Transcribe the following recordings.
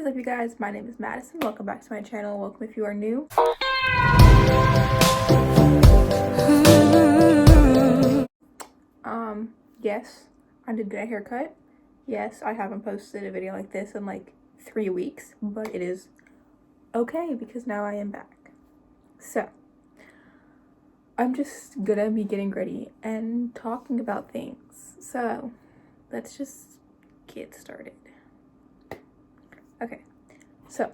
up, you guys? My name is Madison. Welcome back to my channel. Welcome if you are new. Yes, I did get a haircut. Yes, I haven't posted a video like this in like 3 weeks, but it is okay because now I am back. So, I'm just gonna be getting ready and talking about things. So, let's just get started. Okay, so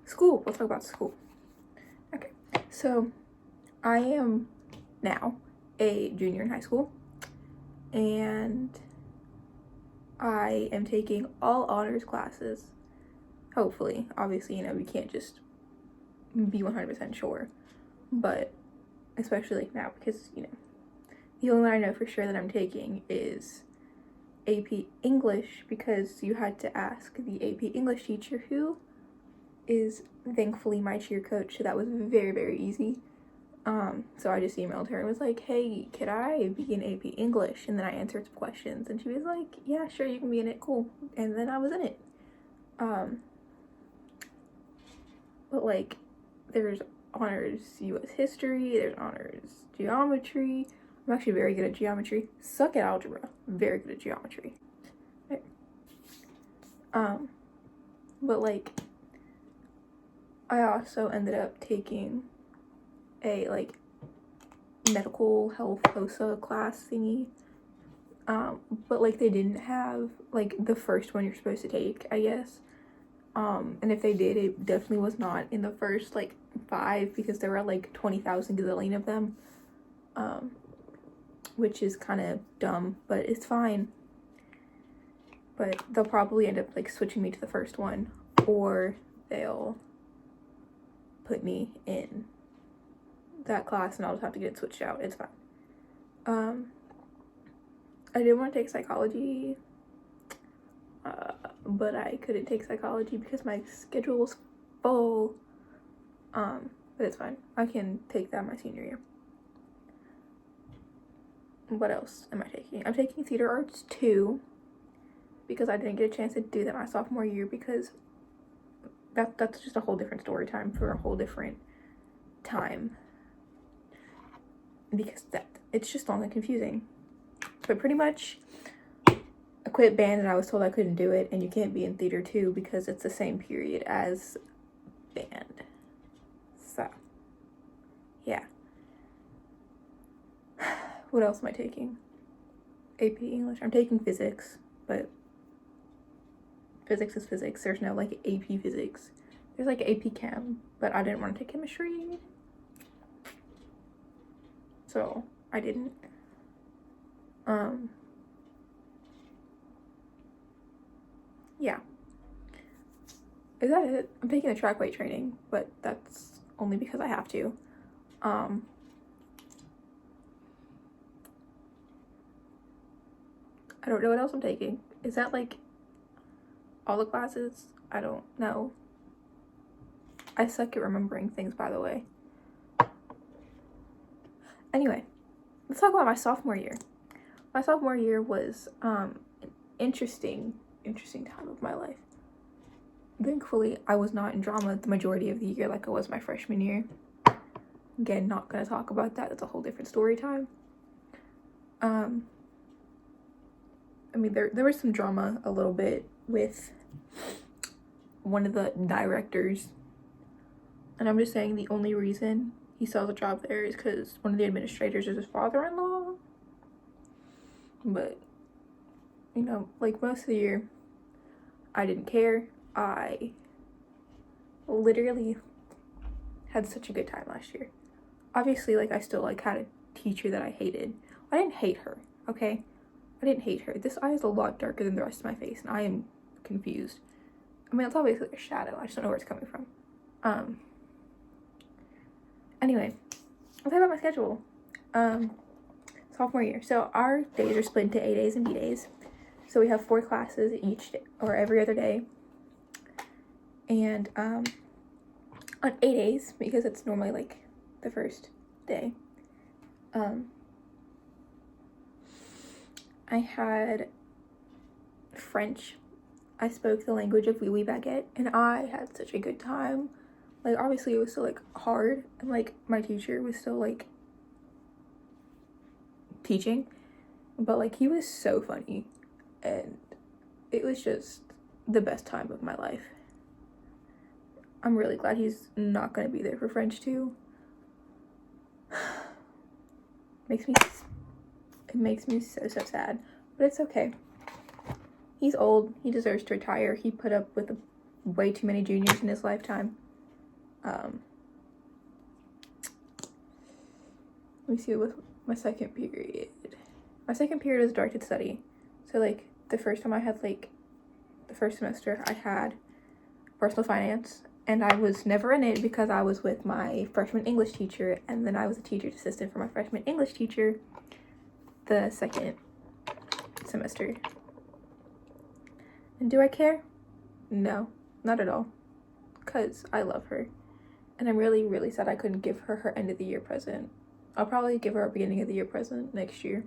school. Let's talk about school. Okay, so I am now a junior in high school, and I am taking all honors classes. Hopefully, obviously, we can't just be 100% sure, but especially like now because the only one I know for sure that I'm taking is AP English, because you had to ask the AP English teacher, who is thankfully my cheer coach, so that was very, very easy. So I just emailed her and was like, hey, could I be in AP English? And then I answered some questions, and she was like, yeah, sure, you can be in it, cool. And then I was in it. But like, there's honors US history, there's honors geometry. I'm actually very good at geometry. Suck at algebra. Very good at geometry. Right. But like, I also ended up taking a like medical health HOSA class thingy. But like they didn't have like the first one you're supposed to take, I guess. And if they did, it definitely was not in the first like 5, because there were like 20,000 gazillion of them. Which is kind of dumb, but it's fine. But they'll probably end up like switching me to the first one, or they'll put me in that class and I'll just have to get it switched out. It's fine. I did want to take psychology, but I couldn't take psychology because my schedule was full. But it's fine. I can take that my senior year. What else am I taking? I'm taking theater arts 2, because I didn't get a chance to do that my sophomore year, because that's just a whole different story time for a whole different time, because it's just long and confusing. But pretty much I quit band and I was told I couldn't do it, and you can't be in theater 2 because it's the same period as band. So yeah. What else am I taking? AP English. I'm taking physics, but physics is physics. There's no like AP physics. There's like AP Chem, but I didn't want to take chemistry, so I didn't. Yeah. Is that it? I'm taking the track weight training, but that's only because I have to. I don't know what else I'm taking. Is that like all the classes? I don't know. I suck at remembering things, by the way. Anyway, let's talk about my sophomore year. My sophomore year was an interesting time of my life. Thankfully, I was not in drama the majority of the year like I was my freshman year. Again, not gonna talk about that. That's a whole different story time. I mean, there was some drama a little bit with one of the directors, and I'm just saying the only reason he still has a job there is because one of the administrators is his father-in-law. But like most of the year, I didn't care. I literally had such a good time last year. Obviously, like, I still like had a teacher that I hated. I didn't hate her, okay? I didn't hate her. This eye is a lot darker than the rest of my face, and I am confused. I mean, it's obviously a shadow. I just don't know where it's coming from. Anyway, I'll talk about my schedule. Sophomore year. So our days are split into A days and B days. So we have 4 classes each day, or every other day. And on A days, because it's normally like the first day, I had French I spoke the language of wee wee baguette, and I had such a good time. Like, obviously it was still like hard, and like my teacher was still like teaching, but like he was so funny, and it was just the best time of my life. I'm really glad he's not gonna be there for French too. It makes me so sad, but it's okay. He's old, he deserves to retire. He put up with way too many juniors in his lifetime. Let me see with my second period. My second period is directed study. So like the first time I had like the first semester I had personal finance, and I was never in it because I was with my freshman English teacher, and then I was a teacher's assistant for my freshman English teacher the second semester. And do I care? No, not at all, because I love her, and I'm really, really sad I couldn't give her her end of the year present. I'll probably give her a beginning of the year present next year.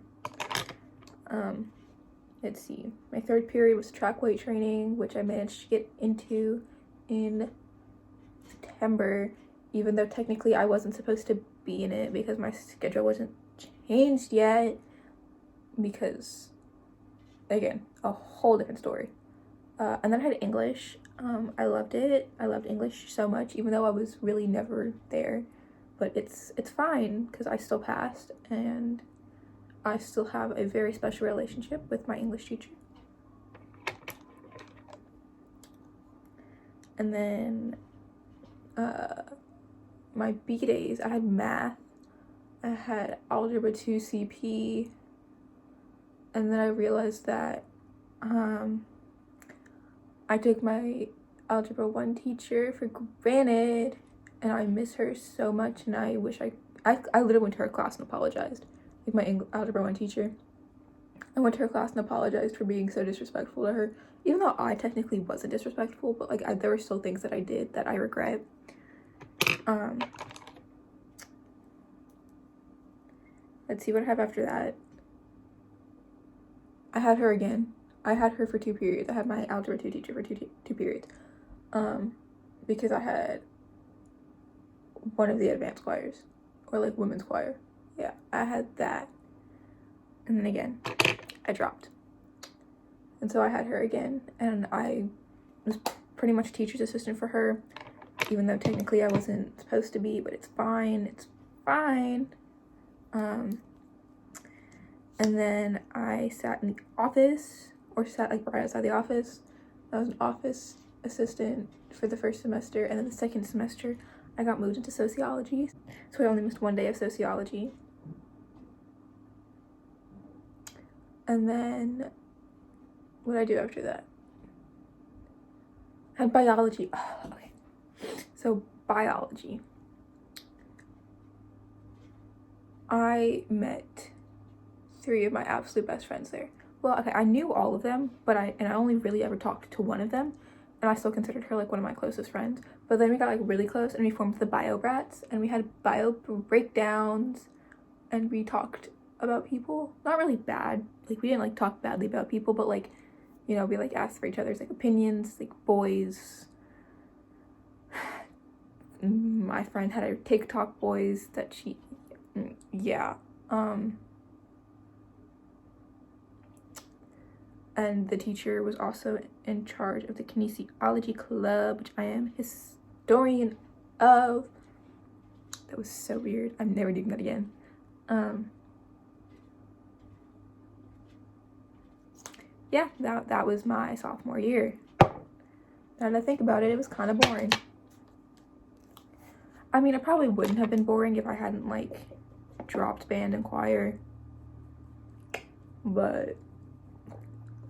Let's see. My third period was track weight training, which I managed to get into in September, even though technically I wasn't supposed to be in it because my schedule wasn't changed yet. Because, again, a whole different story. And then I had English. I loved it. I loved English so much, even though I was really never there. But it's fine because I still passed, and I still have a very special relationship with my English teacher. And then my B days, I had math, I had algebra 2 CP, and then I realized that I took my algebra 1 teacher for granted, and I miss her so much, and I wish I literally went to her class and apologized. Like my algebra 1 teacher. I went to her class and apologized for being so disrespectful to her, even though I technically wasn't disrespectful, but like there were still things that I did that I regret. Let's see what I have after that. I had her again. I had her for 2 periods. I had my algebra 2 teacher for two periods. Because I had one of the advanced choirs, or like women's choir. Yeah, I had that. And then again, I dropped. And so I had her again, and I was pretty much teacher's assistant for her, even though technically I wasn't supposed to be, but it's fine. It's fine. And then I sat in the office, or sat like right outside the office. I was an office assistant for the first semester, and then the second semester I got moved into sociology, so I only missed 1 day of sociology. And then what did I do after that? I had biology. Oh, okay, so biology. I met 3 of my absolute best friends there. Well, okay, I knew all of them, but I only really ever talked to one of them, and I still considered her like one of my closest friends. But then we got like really close, and we formed the bio brats, and we had bio breakdowns, and we talked about people. Not really bad, like we didn't like talk badly about people, but like, you know, we like asked for each other's like opinions, like boys. My friend had a TikTok boys that she, yeah, and the teacher was also in charge of the kinesiology club, which I am historian of. That was so weird. I'm never doing that again. Yeah, that was my sophomore year. Now that I think about it, it was kind of boring. I mean, it probably wouldn't have been boring if I hadn't like dropped band and choir, but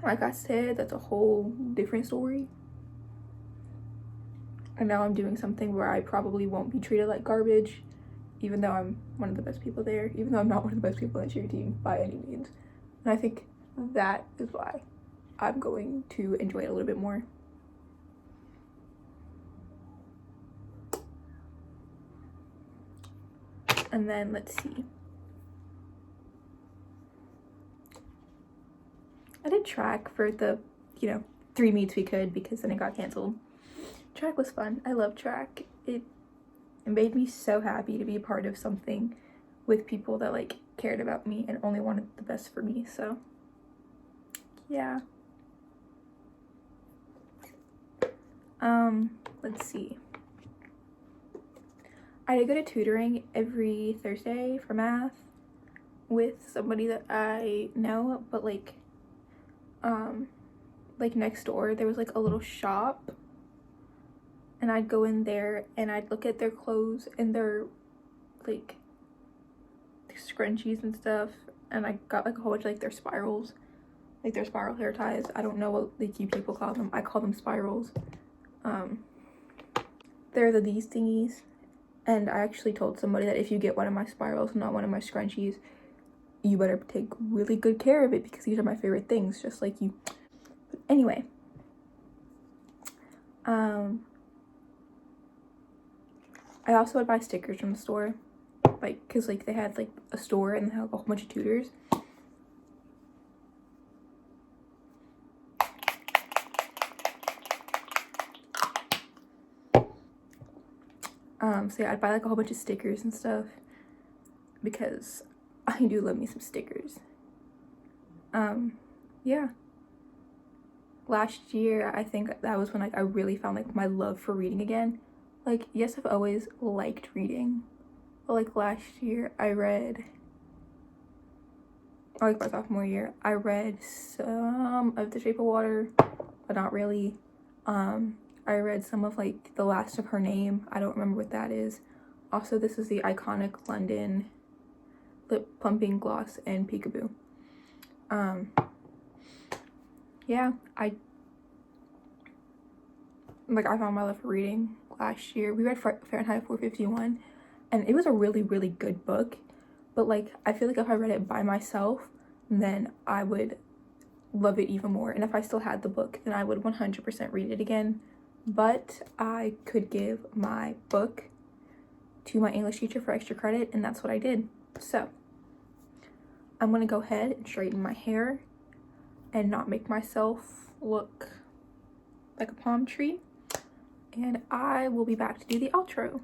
like I said, that's a whole different story. And now I'm doing something where I probably won't be treated like garbage, even though I'm one of the best people there, even though I'm not one of the best people on the cheer team by any means. And I think that is why I'm going to enjoy it a little bit more. And then let's see. I did track for the, 3 meets we could because then it got canceled. Track was fun. I love track. It made me so happy to be a part of something with people that like cared about me and only wanted the best for me. So yeah. Let's see. I did go to tutoring every Thursday for math with somebody that I know, but like next door there was like a little shop, and I'd go in there and I'd look at their clothes and their like scrunchies and stuff, and I got like a whole bunch of like their spirals, like their spiral hair ties. I don't know what like you people call them. I call them spirals. They're these thingies, and I actually told somebody that if you get one of my spirals, not one of my scrunchies, you better take really good care of it because these are my favorite things, just like you. But anyway, I also would buy stickers from the store, like, because like they had like a store and they had like, a whole bunch of tutors. So yeah, I'd buy like a whole bunch of stickers and stuff because I do love me some stickers. Yeah. Last year, I think that was when like I really found like my love for reading again. Like, yes, I've always liked reading, but like last year I read, or like my sophomore year, I read some of The Shape of Water, but not really. I read some of like The Last of Her Name. I don't remember what that is. Also, this is the iconic London lip plumping gloss and peekaboo. Yeah, I found my love for reading last year. We read Fahrenheit 451, and it was a really, really good book. But like, I feel like if I read it by myself, then I would love it even more. And if I still had the book, then I would 100% read it again. But I could give my book to my English teacher for extra credit, and that's what I did. So I'm gonna go ahead and straighten my hair and not make myself look like a palm tree, and I will be back to do the outro.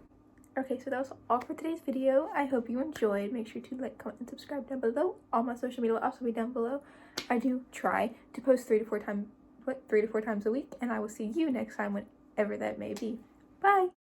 Okay, so that was all for today's video. I hope you enjoyed. Make sure to like, comment, and subscribe down below. All my social media will also be down below. I do try to post 3 to 4 times a week, and I will see you next time, whenever that may be. Bye.